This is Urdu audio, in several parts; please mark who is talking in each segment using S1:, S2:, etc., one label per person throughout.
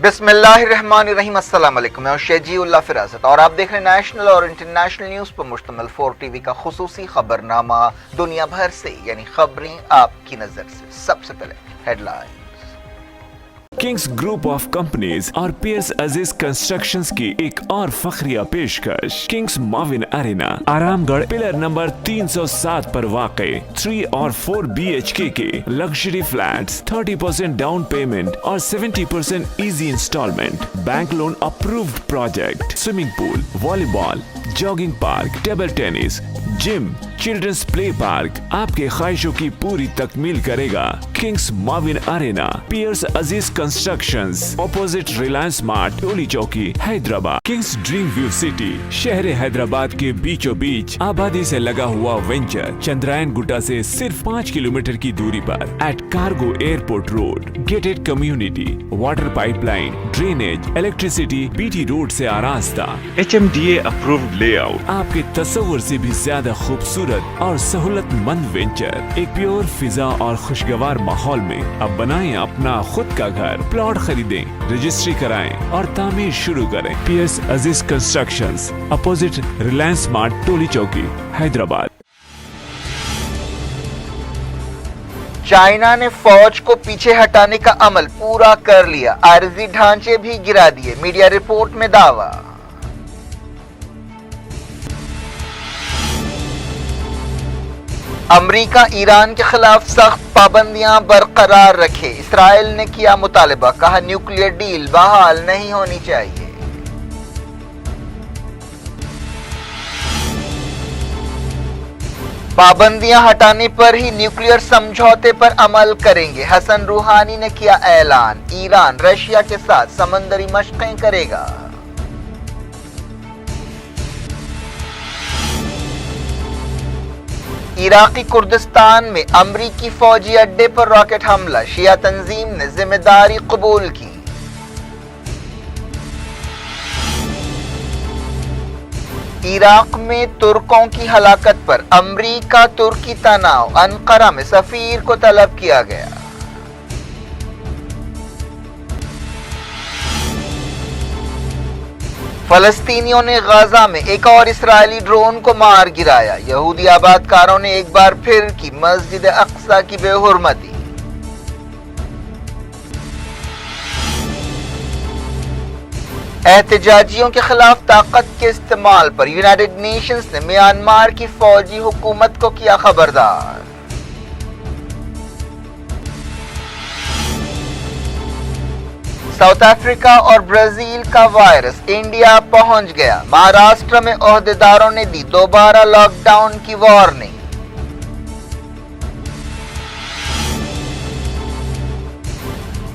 S1: بسم اللہ الرحمن الرحیم، السلام علیکم، میں ہوں شہجی اللہ فراست اور آپ دیکھ رہے ہیں نیشنل اور انٹرنیشنل نیوز پر مشتمل 4 ٹی وی کا خصوصی خبرنامہ دنیا بھر سے، یعنی خبریں آپ کی نظر سے۔ سب سے پہلے head line.
S2: Kings group of companies اور پیئرس عزیز کنسٹرکشنز کی ایک اور فخریہ پیشکش، کنگز معاون ارینا، آرام گڑھ پلر نمبر 307 پر واقع 3 اور 4 BHK کے لگژری فلیٹس، 30% ڈاؤن پیمنٹ اور 70% easy instalment, bank loan approved project, swimming pool, والی بال، jogging park, table tennis, gym, children's play park آپ کے خواہشوں کی پوری تکمیل کرے گا۔ کنگز معاون Irina, periods Aziz constructions, opposite Reliance Mart, Toli Chowki, Hyderabad. Kings dream view city, شہر حیدرآباد کے بیچوں بیچ آبادی سے لگا ہوا وینچر، چندرائن گٹا سے صرف 5 کلومیٹر کی دوری پر، at cargo airport road, gated community, water pipe line, drainage, electricity BT road سے آراستہ، HMDA اپرووڈ لے آؤٹ، آپ کے تصور سے بھی زیادہ خوبصورت اور سہولت مند وینچر، ایک پیور فضا اور خوشگوار ماحول میں۔ اب بنائیں اپنا خود کا گھر، پلاٹ خریدیں، رجسٹری کرائیں اور تعمیر شروع کریں۔ Periods Aziz constructions, opposite Reliance Mart, Toli Chowki, Hyderabad.
S1: China نے فوج کو پیچھے ہٹانے کا عمل پورا کر لیا، عارضی ڈھانچے بھی گرا دیے، میڈیا رپورٹ میں دعویٰ۔ امریکہ ایران کے خلاف سخت پابندیاں برقرار رکھے، اسرائیل نے کیا مطالبہ، کہا نیوکلیئر ڈیل بحال نہیں ہونی چاہیے۔ پابندیاں ہٹانے پر ہی نیوکلیئر سمجھوتے پر عمل کریں گے، حسن روحانی نے کیا اعلان، ایران رشیا کے ساتھ سمندری مشقیں کرے گا۔ عراقی کردستان میں امریکی فوجی اڈے پر راکٹ حملہ، شیعہ تنظیم نے ذمہ داری قبول کی۔ عراق میں ترکوں کی ہلاکت پر امریکہ ترکی تناؤ، انقرہ میں سفیر کو طلب کیا گیا۔ فلسطینیوں نے غزہ میں ایک اور اسرائیلی ڈرون کو مار گرایا، یہودی آباد کاروں نے ایک بار پھر کی مسجد اقصی کی بے حرمتی۔ احتجاجیوں کے خلاف طاقت کے استعمال پر یونائیٹڈ نیشنز نے میانمار کی فوجی حکومت کو کیا خبردار۔ ساؤتھ افریقہ اور برازیل کا وائرس انڈیا پہنچ گیا، مہاراشٹر میں عہدیداروں نے دی دوبارہ لاک ڈاؤن کی وارننگ۔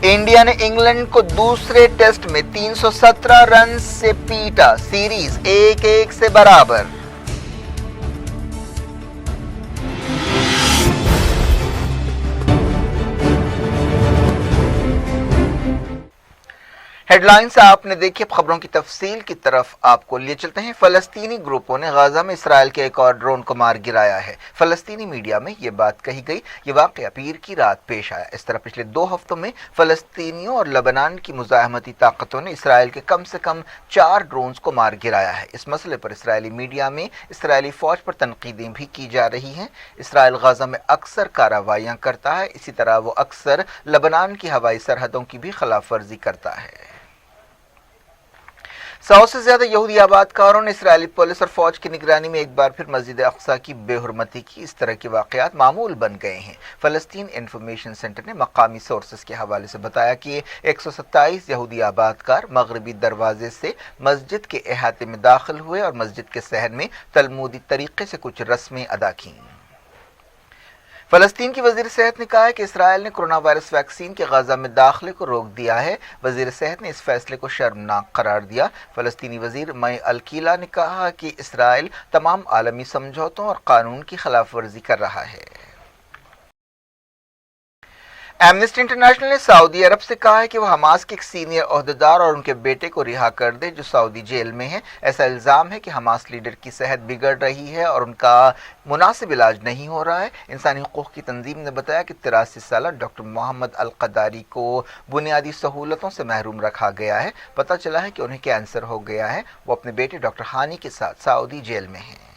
S1: انڈیا نے انگلینڈ کو دوسرے ٹیسٹ میں 317 رنز سے پیٹا، سیریز 1-1 سے برابر۔ ہیڈ لائنز آپ نے دیکھی، اب خبروں کی تفصیل کی طرف آپ کو لیے چلتے ہیں۔ فلسطینی گروپوں نے غزہ میں اسرائیل کے ایک اور ڈرون کو مار گرایا ہے۔ فلسطینی میڈیا میں یہ بات کہی گئی، یہ واقعہ پیر کی رات پیش آیا۔ اس طرح پچھلے 2 ہفتوں میں فلسطینیوں اور لبنان کی مزاحمتی طاقتوں نے اسرائیل کے کم سے کم 4 ڈرونز کو مار گرایا ہے۔ اس مسئلے پر اسرائیلی میڈیا میں اسرائیلی فوج پر تنقیدیں بھی کی جا رہی ہیں۔ اسرائیل غزہ میں اکثر کارروائیاں کرتا ہے، اسی طرح وہ اکثر لبنان کی ہوائی سرحدوں کی بھی خلاف ورزی کرتا ہے۔ 100 سے زیادہ یہودی آباد کاروں نے اسرائیلی پولیس اور فوج کی نگرانی میں ایک بار پھر مسجد اقصی کی بے حرمتی کی۔ اس طرح کے واقعات معمول بن گئے ہیں۔ فلسطین انفارمیشن سینٹر نے مقامی سورسز کے حوالے سے بتایا کہ 127 یہودی آباد کار مغربی دروازے سے مسجد کے احاطے میں داخل ہوئے اور مسجد کے صحن میں تلمودی طریقے سے کچھ رسمیں ادا کیں۔ فلسطین کی وزیر صحت نے کہا ہے کہ اسرائیل نے کرونا وائرس ویکسین کے غزہ میں داخلے کو روک دیا ہے۔ وزیر صحت نے اس فیصلے کو شرمناک قرار دیا۔ فلسطینی وزیر مئی الکیلا نے کہا کہ اسرائیل تمام عالمی سمجھوتوں اور قانون کی خلاف ورزی کر رہا ہے۔ ایمنسٹی انٹرنیشنل نے سعودی عرب سے کہا ہے کہ وہ حماس کے ایک سینئر عہدیدار اور ان کے بیٹے کو رہا کر دے جو سعودی جیل میں ہیں۔ ایسا الزام ہے کہ حماس لیڈر کی صحت بگڑ رہی ہے اور ان کا مناسب علاج نہیں ہو رہا ہے۔ انسانی حقوق کی تنظیم نے بتایا کہ 83 سالہ ڈاکٹر محمد القداری کو بنیادی سہولتوں سے محروم رکھا گیا ہے۔ پتہ چلا ہے کہ انہیں کینسر ہو گیا ہے۔ وہ اپنے بیٹے ڈاکٹر ہانی کے ساتھ سعودی جیل میں ہیں۔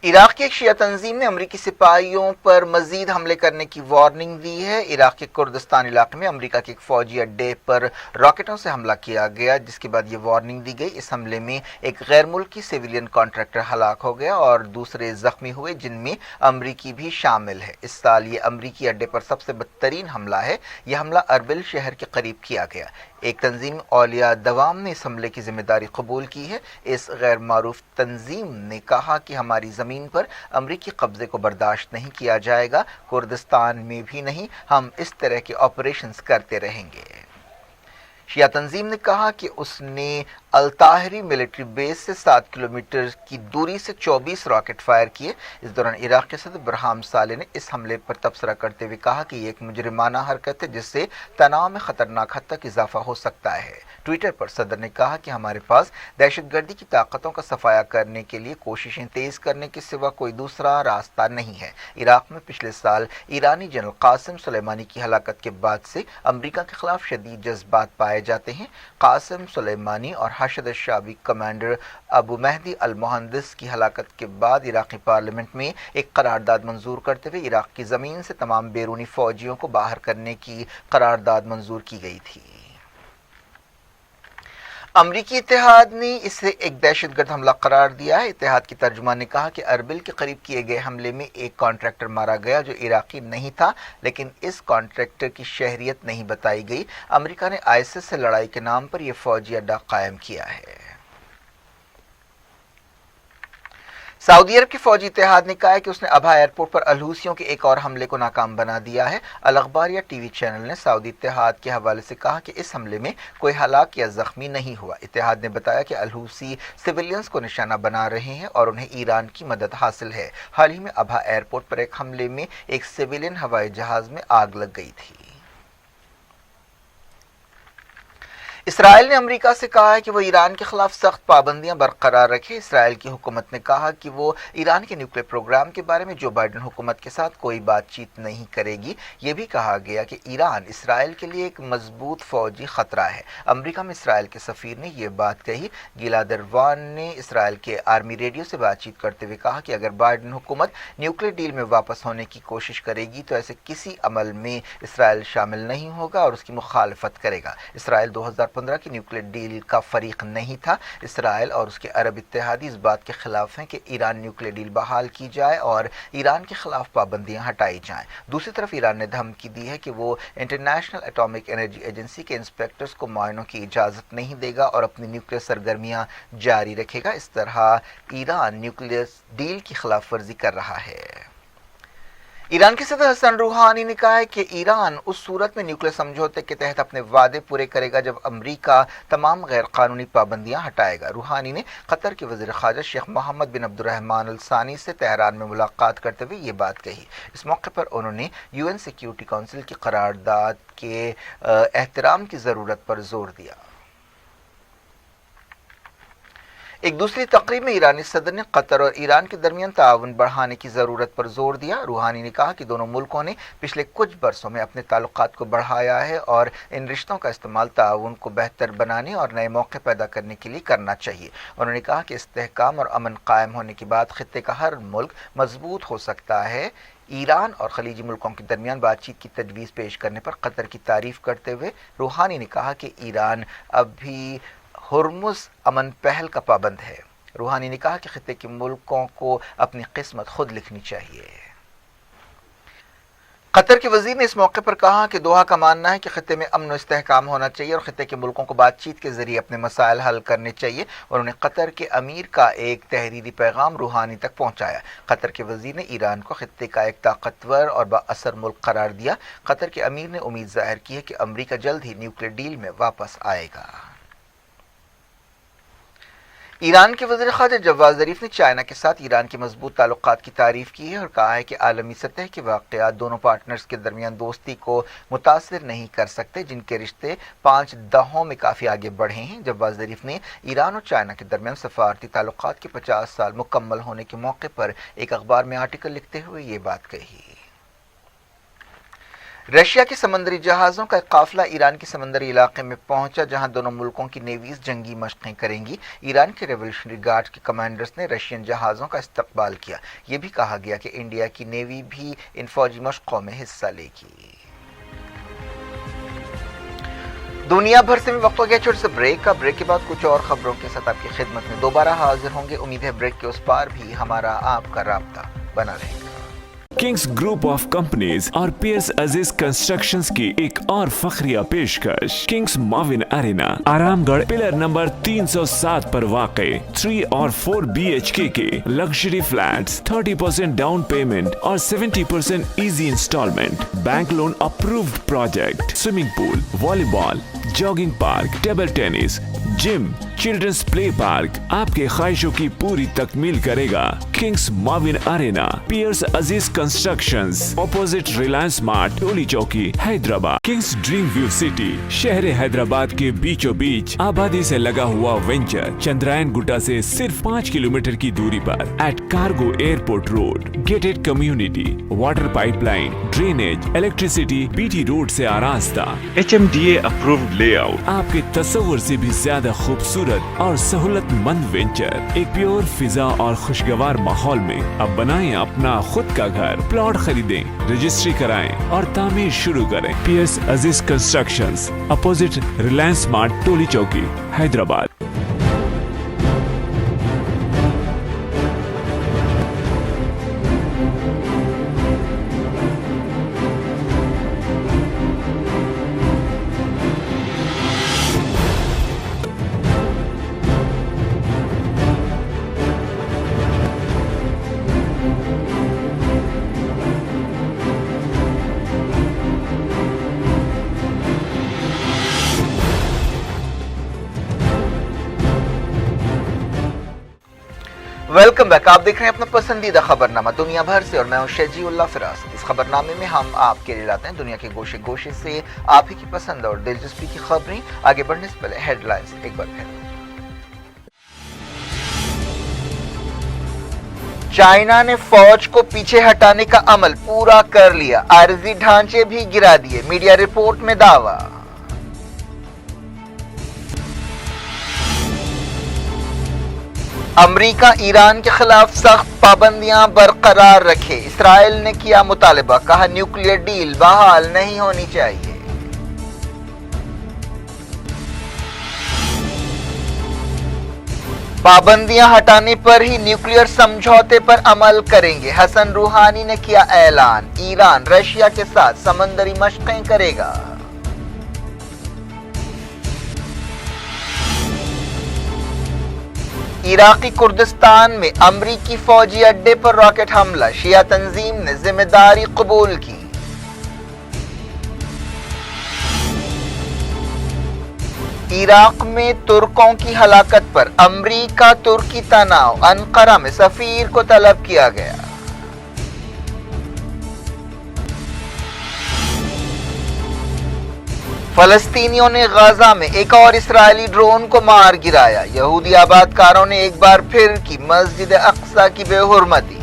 S1: عراق کی ایک شیعہ تنظیم نے امریکی سپاہیوں پر مزید حملے کرنے کی وارننگ دی ہے۔ عراق کے کردستان علاقے میں امریکہ کے ایک فوجی اڈے پر راکٹوں سے حملہ کیا گیا جس کے بعد یہ وارننگ دی گئی۔ اس حملے میں ایک غیر ملکی سویلین کانٹریکٹر ہلاک ہو گیا اور دوسرے زخمی ہوئے جن میں امریکی بھی شامل ہے۔ اس سال یہ امریکی اڈے پر سب سے بدترین حملہ ہے۔ یہ حملہ اربل شہر کے قریب کیا گیا۔ ایک تنظیم اولیاء دوام نے اس حملے کی ذمہ داری قبول کی ہے۔ اس غیر معروف تنظیم نے کہا کہ ہماری زمین پر امریکی قبضے کو برداشت نہیں کیا جائے گا، کردستان میں بھی نہیں، ہم اس طرح کے آپریشنز کرتے رہیں گے۔ شیعہ تنظیم نے کہا کہ اس نے الطاہری ملٹری بیس سے 7 کلومیٹر کی دوری سے 24 راکٹ فائر کیے۔ اس دوران عراق کے صدر برہام صالح نے اس حملے پر تبصرہ کرتے ہوئے کہا کہ یہ ایک مجرمانہ حرکت ہے جس سے تناؤ میں خطرناک حد تک اضافہ ہو سکتا ہے۔ ٹویٹر پر صدر نے کہا کہ ہمارے پاس دہشت گردی کی طاقتوں کا صفایا کرنے کے لیے کوششیں تیز کرنے کے سوا کوئی دوسرا راستہ نہیں ہے۔ عراق میں پچھلے سال ایرانی جنرل قاسم سلیمانی کی ہلاکت کے بعد سے امریکہ کے خلاف شدید جذبات پائے جاتے ہیں۔ قاسم سلیمانی اور حشد الشعبی کمانڈر ابو مہدی المہندس کی ہلاکت کے بعد عراقی پارلیمنٹ میں ایک قرارداد منظور کرتے ہوئے عراق کی زمین سے تمام بیرونی فوجیوں کو باہر کرنے کی قرارداد منظور کی گئی تھی۔ امریکی اتحاد نے اسے ایک دہشت گرد حملہ قرار دیا ہے۔ اتحاد کی ترجمان نے کہا کہ اربل کے قریب کیے گئے حملے میں ایک کانٹریکٹر مارا گیا جو عراقی نہیں تھا، لیکن اس کانٹریکٹر کی شہریت نہیں بتائی گئی۔ امریکہ نے آئیسس سے لڑائی کے نام پر یہ فوجی اڈہ قائم کیا ہے۔ سعودی عرب کے فوجی اتحاد نے کہا ہے کہ اس نے ابہا ایئرپورٹ پر الحوثیوں کے ایک اور حملے کو ناکام بنا دیا ہے۔ الاخبار یا ٹی وی چینل نے سعودی اتحاد کے حوالے سے کہا کہ اس حملے میں کوئی ہلاک یا زخمی نہیں ہوا۔ اتحاد نے بتایا کہ الحوثی سویلینز کو نشانہ بنا رہے ہیں اور انہیں ایران کی مدد حاصل ہے۔ حال ہی میں ابہا ایئرپورٹ پر ایک حملے میں ایک سویلین ہوائی جہاز میں آگ لگ گئی تھی۔ اسرائیل نے امریکہ سے کہا ہے کہ وہ ایران کے خلاف سخت پابندیاں برقرار رکھے۔ اسرائیل کی حکومت نے کہا کہ وہ ایران کے نیوکلیئر پروگرام کے بارے میں جو بائیڈن حکومت کے ساتھ کوئی بات چیت نہیں کرے گی۔ یہ بھی کہا گیا کہ ایران اسرائیل کے لیے ایک مضبوط فوجی خطرہ ہے۔ امریکہ میں اسرائیل کے سفیر نے یہ بات کہی۔ گیلاد اروان نے اسرائیل کے آرمی ریڈیو سے بات چیت کرتے ہوئے کہا کہ اگر بائیڈن حکومت نیوکلیئر ڈیل میں واپس ہونے کی کوشش کرے گی تو ایسے کسی عمل میں اسرائیل شامل نہیں ہوگا اور اس کی مخالفت کرے گا۔ اسرائیل 2015 کی نیوکلیئر ڈیل کا فریق نہیں تھا۔ اسرائیل اور اس کے عرب اتحادی اس بات کے خلاف ہیں کہ ایران نیوکلیئر ڈیل بحال کی جائے اور ایران کے خلاف پابندیاں ہٹائی جائیں۔ دوسری طرف ایران نے دھمکی دی ہے کہ وہ انٹرنیشنل ایٹامک انرجی ایجنسی کے انسپیکٹرز کو معائنوں کی اجازت نہیں دے گا اور اپنی نیوکلیئر سرگرمیاں جاری رکھے گا۔ اس طرح ایران نیوکلیئر ڈیل کی خلاف ورزی کر رہا ہے۔ ایران کے صدر حسن روحانی نے کہا ہے کہ ایران اس صورت میں نیوکلیئر سمجھوتے کے تحت اپنے وعدے پورے کرے گا جب امریکہ تمام غیر قانونی پابندیاں ہٹائے گا۔ روحانی نے قطر کے وزیر خارجہ شیخ محمد بن عبد الرحمن الثانی سے تہران میں ملاقات کرتے ہوئے یہ بات کہی۔ اس موقع پر انہوں نے UN سیکیورٹی کونسل کی قرارداد کے احترام کی ضرورت پر زور دیا۔ ایک دوسری تقریب میں ایرانی صدر نے قطر اور ایران کے درمیان تعاون بڑھانے کی ضرورت پر زور دیا۔ روحانی نے کہا کہ دونوں ملکوں نے پچھلے کچھ برسوں میں اپنے تعلقات کو بڑھایا ہے اور ان رشتوں کا استعمال تعاون کو بہتر بنانے اور نئے موقع پیدا کرنے کے لیے کرنا چاہیے۔ انہوں نے کہا کہ استحکام اور امن قائم ہونے کے بعد خطے کا ہر ملک مضبوط ہو سکتا ہے۔ ایران اور خلیجی ملکوں کے درمیان بات چیت کی تجویز پیش کرنے پر قطر کی تعریف کرتے ہوئے روحانی نے کہا کہ ایران اب بھی ہرمز امن پہل کا پابند ہے۔ روحانی نے کہا کہ خطے کے ملکوں کو اپنی قسمت خود لکھنی چاہیے۔ قطر کے وزیر نے اس موقع پر کہا کہ دوحہ کا ماننا ہے کہ خطے میں امن و استحکام ہونا چاہیے اور خطے کے ملکوں کو بات چیت کے ذریعے اپنے مسائل حل کرنے چاہیے۔ انہوں نے قطر کے امیر کا ایک تحریری پیغام روحانی تک پہنچایا۔ قطر کے وزیر نے ایران کو خطے کا ایک طاقتور اور با اثر ملک قرار دیا۔ قطر کے امیر نے امید ظاہر کی ہے کہ امریکہ جلد ہی نیوکلیئر ڈیل میں واپس آئے گا۔ ایران کے وزیر خارجہ جواد ظریف نے چائنا کے ساتھ ایران کے مضبوط تعلقات کی تعریف کی ہے اور کہا ہے کہ عالمی سطح کے واقعات دونوں پارٹنرز کے درمیان دوستی کو متاثر نہیں کر سکتے، جن کے رشتے 5 دہوں میں کافی آگے بڑھے ہیں۔ جواد ظریف نے ایران اور چائنا کے درمیان سفارتی تعلقات کے 50 سال مکمل ہونے کے موقع پر ایک اخبار میں آرٹیکل لکھتے ہوئے یہ بات کہی۔ رشیا کے سمندری جہازوں کا ایک قافلہ ایران کے سمندری علاقے میں پہنچا، جہاں دونوں ملکوں کی نیویز جنگی مشقیں کریں گی۔ ایران کے ریولیوشنری گارڈ کے کمانڈرز نے رشین جہازوں کا استقبال کیا۔ یہ بھی کہا گیا کہ انڈیا کی نیوی بھی ان فوجی مشقوں میں حصہ لے گی۔ دنیا بھر سے میں وقت ہو گیا چھوٹے سے بریک کا۔ بریک کے بعد کچھ اور خبروں کے ساتھ آپ کی خدمت میں دوبارہ حاضر ہوں گے۔ امید ہے بریک کے اس پار بھی ہمارا آپ کا رابطہ بنا رہے گا۔
S2: کنگز گروپ آف کمپنیز اور پیئرس عزیز کنسٹرکشنز کی ایک اور فخریہ پیشکش، کنگز معاون ارینا، آرام گڑھ پلر نمبر 307 پر واقع 3 اور 4 BHK کے لگژری فلیٹس، 30% ڈاؤن پیمنٹ اور 70% easy instalment, bank loan approved project, swimming pool, والی بال، jogging park, table tennis, gym, children's play park آپ کے خواہشوں کی پوری تکمیل کرے گا۔ کنگز معاون Irina, periods Aziz constructions, opposite Reliance Mart, Toli Chowki, Hyderabad. Kings dream view city, شہر حیدرآباد کے بیچوں بیچ آبادی سے لگا ہوا وینچر، چندرائن گٹا سے صرف 5 کلومیٹر کی دوری پر، at cargo airport road, gated community, water pipe line, drainage, electricity, BT road سے آراستہ، HMDA اپرووڈ لے آؤٹ، آپ کے تصور سے بھی زیادہ خوبصورت اور سہولت مند وینچر، ایک پیور فضا اور خوشگوار ماحول میں۔ اب بنائیں اپنا خود کا گھر، پلاٹ خریدیں، رجسٹری کرائیں اور تعمیر شروع کریں۔ Periods Aziz constructions, opposite Reliance Mart, Toli Chowki, Hyderabad.
S1: Welcome back, آپ دیکھ رہے ہیں اپنا پسندیدہ خبرنامہ دنیا بھر سے اور میں ہوں شجی اللہ فراز۔ اس خبرنامے میں ہم آپ کے لیے لاتے ہیں دنیا کے گوشے گوشے سے آپ ہی کی پسند اور دلچسپی کی خبریں۔ آگے بڑھنے سے پہلے ہیڈ لائنز ایک بار پھر۔ چائنا نے فوج کو پیچھے ہٹانے کا عمل پورا کر لیا، عارضی ڈھانچے بھی گرا دیے، میڈیا رپورٹ میں دعویٰ۔ امریکہ ایران کے خلاف سخت پابندیاں برقرار رکھے، اسرائیل نے کیا مطالبہ، کہا نیوکلیئر ڈیل بحال نہیں ہونی چاہیے۔ پابندیاں ہٹانے پر ہی نیوکلیئر سمجھوتے پر عمل کریں گے، حسن روحانی نے کیا اعلان، ایران رشیا کے ساتھ سمندری مشقیں کرے گا۔ عراقی کردستان میں امریکی فوجی اڈے پر راکٹ حملہ، شیعہ تنظیم نے ذمہ داری قبول کی۔ عراق میں ترکوں کی ہلاکت پر امریکہ ترکی تناؤ، انقرہ میں سفیر کو طلب کیا گیا۔ فلسطینیوں نے غزہ میں ایک اور اسرائیلی ڈرون کو مار گرایا، یہودی آباد کاروں نے ایک بار پھر کی مسجد اقصی کی بے حرمتی۔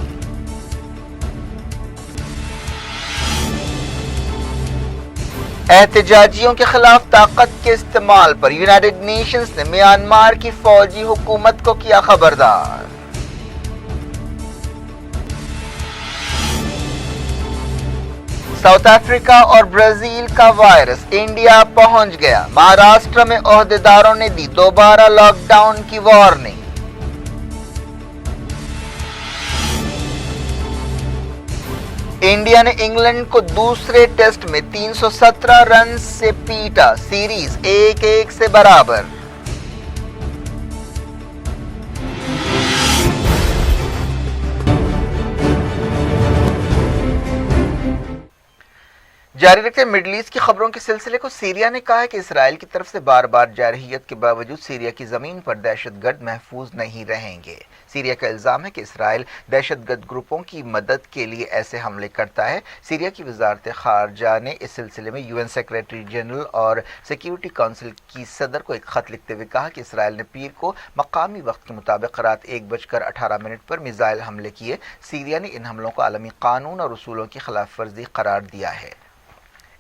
S1: احتجاجیوں کے خلاف طاقت کے استعمال پر یونائیٹڈ نیشنز نے میانمار کی فوجی حکومت کو کیا خبردار۔ ساؤتھ افریقہ اور برازیل کا وائرس انڈیا پہنچ گیا، مہاراشٹر میں عہدیداروں نے دی دوبارہ لاک ڈاؤن کی وارننگ۔ انڈیا نے انگلینڈ کو دوسرے ٹیسٹ میں 317 رنز سے پیٹا، سیریز 1-1 سے برابر۔ جاری رکھتے مڈل ایسٹ کی خبروں کے سلسلے کو سیریا نے کہا ہے کہ اسرائیل کی طرف سے بار بار جارحیت کے باوجود سیریا کی زمین پر دہشت گرد محفوظ نہیں رہیں گے۔ سیریا کا الزام ہے کہ اسرائیل دہشت گرد گروپوں کی مدد کے لیے ایسے حملے کرتا ہے۔ سیریا کی وزارت خارجہ نے اس سلسلے میں UN سیکریٹری جنرل اور سیکیورٹی کونسل کی صدر کو ایک خط لکھتے ہوئے کہا کہ اسرائیل نے پیر کو مقامی وقت کے مطابق رات 1:18 پر میزائل حملے کیے۔ سیریا نے ان حملوں کو عالمی قانون اور اصولوں کی خلاف ورزی قرار دیا ہے۔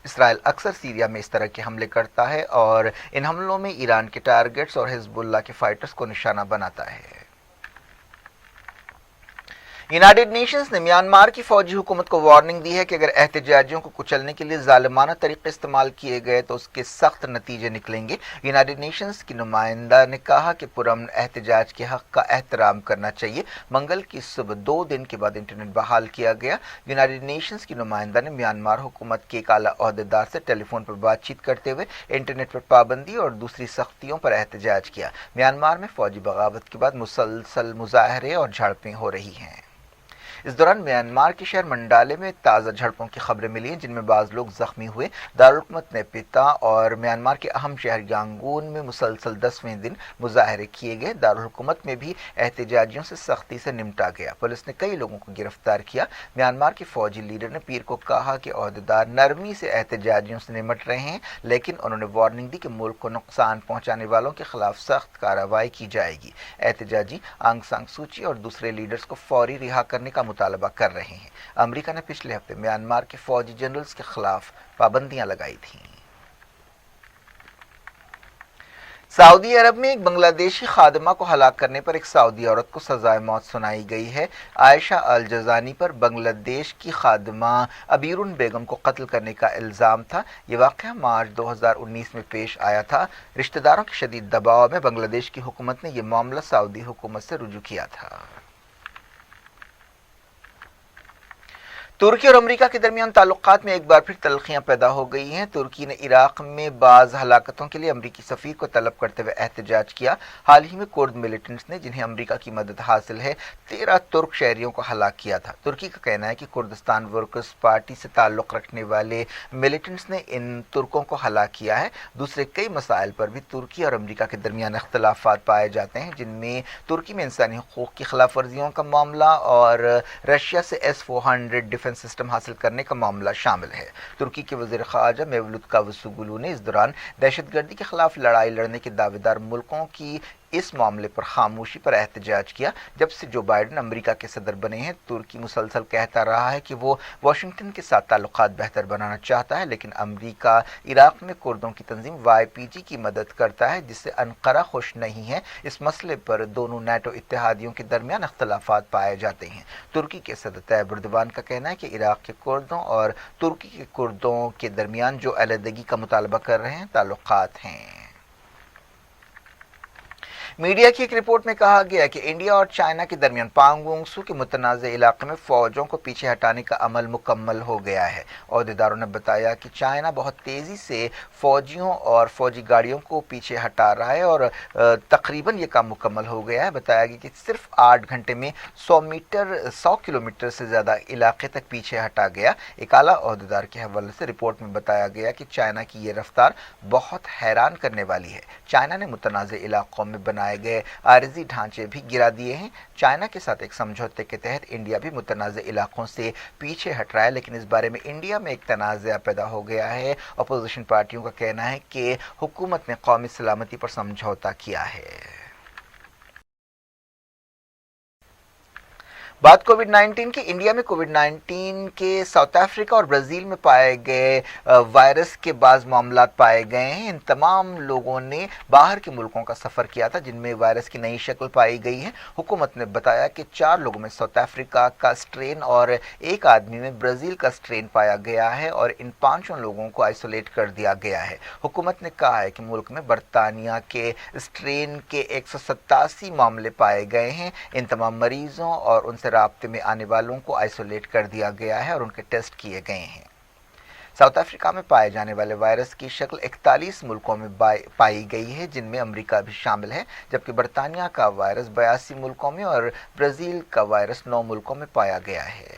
S1: اسرائیل اکثر سیریا میں اس طرح کے حملے کرتا ہے اور ان حملوں میں ایران کے ٹارگٹس اور حزب اللہ کے فائٹرز کو نشانہ بناتا ہے۔ یونائیٹڈ نیشنز نے میانمار کی فوجی حکومت کو وارننگ دی ہے کہ اگر احتجاجیوں کو کچلنے کے لیے ظالمانہ طریقے استعمال کیے گئے تو اس کے سخت نتیجے نکلیں گے۔ یونائیٹڈ نیشنز کی نمائندہ نے کہا کہ پرامن احتجاج کے حق کا احترام کرنا چاہیے۔ منگل کی صبح 2 دن کے بعد انٹرنیٹ بحال کیا گیا۔ یونائیٹڈ نیشنز کی نمائندہ نے میانمار حکومت کے ایک اعلیٰ عہدیدار سے ٹیلی فون پر بات چیت کرتے ہوئے انٹرنیٹ پر پابندی اور دوسری سختیوں پر احتجاج کیا۔ میانمار میں فوجی بغاوت کے بعد مسلسل مظاہرے اور جھڑپیں ہو رہی ہیں۔ اس دوران میانمار کے شہر منڈالے میں تازہ جھڑپوں کی خبریں ملی ہیں جن میں بعض لوگ زخمی ہوئے۔ دارالحکومت نیپیتا اور میانمار کے اہم شہر یانگون میں مسلسل 10ویں دن مظاہرے کیے گئے۔ دارالحکومت میں بھی احتجاجیوں سے سختی سے نمٹا گیا۔ پولیس نے کئی لوگوں کو گرفتار کیا۔ میانمار کے فوجی لیڈر نے پیر کو کہا کہ عہدیدار نرمی سے احتجاجیوں سے نمٹ رہے ہیں، لیکن انہوں نے وارننگ دی کہ ملک کو نقصان پہنچانے والوں کے خلاف سخت کارروائی کی جائے گی۔ احتجاجی آنگ سان سوچی اور دوسرے لیڈرز کو فوری رہا کرنے کا مطالبہ کر رہے ہیں۔ امریکہ نے پچھلے ہفتے میانمار کے فوجی جنرلز کے خلاف پابندیاں لگائی تھیں۔ سعودی عرب میں ایک بنگلہ دیشی خادمہ کو ہلاک کرنے پر ایک سعودی عورت کو سزائے موت سنائی گئی ہے۔ عائشہ الجزانی پر بنگلہ دیش کی خادمہ ابیرون بیگم کو قتل کرنے کا الزام تھا۔ یہ واقعہ مارچ 2019 میں پیش آیا تھا۔ رشتہ داروں کے شدید دباؤ میں بنگلہ دیش کی حکومت نے یہ معاملہ سعودی حکومت سے رجوع کیا تھا۔ ترکی اور امریکہ کے درمیان تعلقات میں ایک بار پھر تلخیاں پیدا ہو گئی ہیں۔ ترکی نے عراق میں بعض ہلاکتوں کے لیے امریکی سفیر کو طلب کرتے ہوئے احتجاج کیا۔ حال ہی میں کرد ملیٹنٹس نے جنہیں امریکہ کی مدد حاصل ہے 13 ترک شہریوں کو ہلاک کیا تھا۔ ترکی کا کہنا ہے کہ کردستان ورکرز پارٹی سے تعلق رکھنے والے ملیٹنٹس نے ان ترکوں کو ہلاک کیا ہے۔ دوسرے کئی مسائل پر بھی ترکی اور امریکہ کے درمیان اختلافات پائے جاتے ہیں، جن میں ترکی میں انسانی حقوق کی خلاف ورزیوں کا معاملہ اور رشیا سے S-400 ڈیفنس سسٹم حاصل کرنے کا معاملہ شامل ہے۔ ترکی کے وزیر خارجہ میولوت کاوسوگلو نے اس دوران دہشت گردی کے خلاف لڑائی لڑنے کے دعوے دار ملکوں کی اس معاملے پر خاموشی پر احتجاج کیا۔ جب سے جو بائیڈن امریکہ کے صدر بنے ہیں، ترکی مسلسل کہتا رہا ہے کہ وہ واشنگٹن کے ساتھ تعلقات بہتر بنانا چاہتا ہے، لیکن امریکہ عراق میں کردوں کی تنظیم YPG کی مدد کرتا ہے، جس سے انقرہ خوش نہیں ہے۔ اس مسئلے پر دونوں نیٹو اتحادیوں کے درمیان اختلافات پائے جاتے ہیں۔ ترکی کے صدر طیب اردوان کا کہنا ہے کہ عراق کے کردوں اور ترکی کے کردوں کے درمیان جو علیحدگی کا مطالبہ کر رہے ہیں تعلقات ہیں۔ میڈیا کی ایک رپورٹ میں کہا گیا کہ انڈیا اور چائنا کے درمیان پانگونگ سو کے متنازع علاقے میں فوجوں کو پیچھے ہٹانے کا عمل مکمل ہو گیا ہے۔ عہدیداروں نے بتایا کہ چائنا بہت تیزی سے فوجیوں اور فوجی گاڑیوں کو پیچھے ہٹا رہا ہے اور تقریباً یہ کام مکمل ہو گیا ہے۔ بتایا گیا کہ صرف 8 گھنٹے میں 100 کلومیٹر سے زیادہ علاقے تک پیچھے ہٹا گیا۔ ایک اعلیٰ عہدیدار کے حوالے سے رپورٹ میں بتایا گیا کہ چائنا کی یہ رفتار بہت حیران کرنے والی ہے۔ چائنا نے متنازع علاقوں میں بنائے گئے عارضی ڈھانچے بھی گرا دیے ہیں۔ چائنا کے ساتھ ایک سمجھوتے کے تحت انڈیا بھی متنازع علاقوں سے پیچھے ہٹ رہا ہے، لیکن اس بارے میں انڈیا میں ایک تنازع پیدا ہو گیا ہے۔ اپوزیشن پارٹیوں کا کہنا ہے کہ حکومت نے قومی سلامتی پر سمجھوتا کیا ہے۔ بات کووڈ-19 کی۔ انڈیا میں کووڈ-19 کے ساؤتھ افریقہ اور برازیل میں پائے گئے وائرس کے بعض معاملات پائے گئے ہیں۔ ان تمام لوگوں نے باہر کے ملکوں کا سفر کیا تھا جن میں وائرس کی نئی شکل پائی گئی ہے۔ حکومت نے بتایا کہ 4 لوگوں میں ساؤتھ افریقہ کا اسٹرین اور ایک آدمی میں برازیل کا اسٹرین پایا گیا ہے اور ان 5 لوگوں کو آئسولیٹ کر دیا گیا ہے۔ حکومت نے کہا ہے کہ ملک میں برطانیہ کے اسٹرین کے 187 معاملے پائے گئے ہیں۔ ان تمام مریضوں اور ان سے رابطے میں آنے والوں کو آئسولیٹ کر دیا گیا ہے اور ان کے ٹیسٹ کیے گئے ہیں۔ ساؤتھ افریقہ میں پائے جانے والے وائرس کی شکل 41 ملکوں میں پائی گئی ہے، جن میں امریکہ بھی شامل ہے، جبکہ برطانیہ کا وائرس 82 ملکوں میں اور برازیل کا وائرس 9 ملکوں میں پایا گیا ہے۔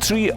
S2: 3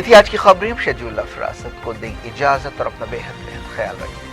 S1: یہ تھی آج کی خبریں. شیڈول فراست کو دیں اجازت اور اپنا بے حد خیال رکھیں.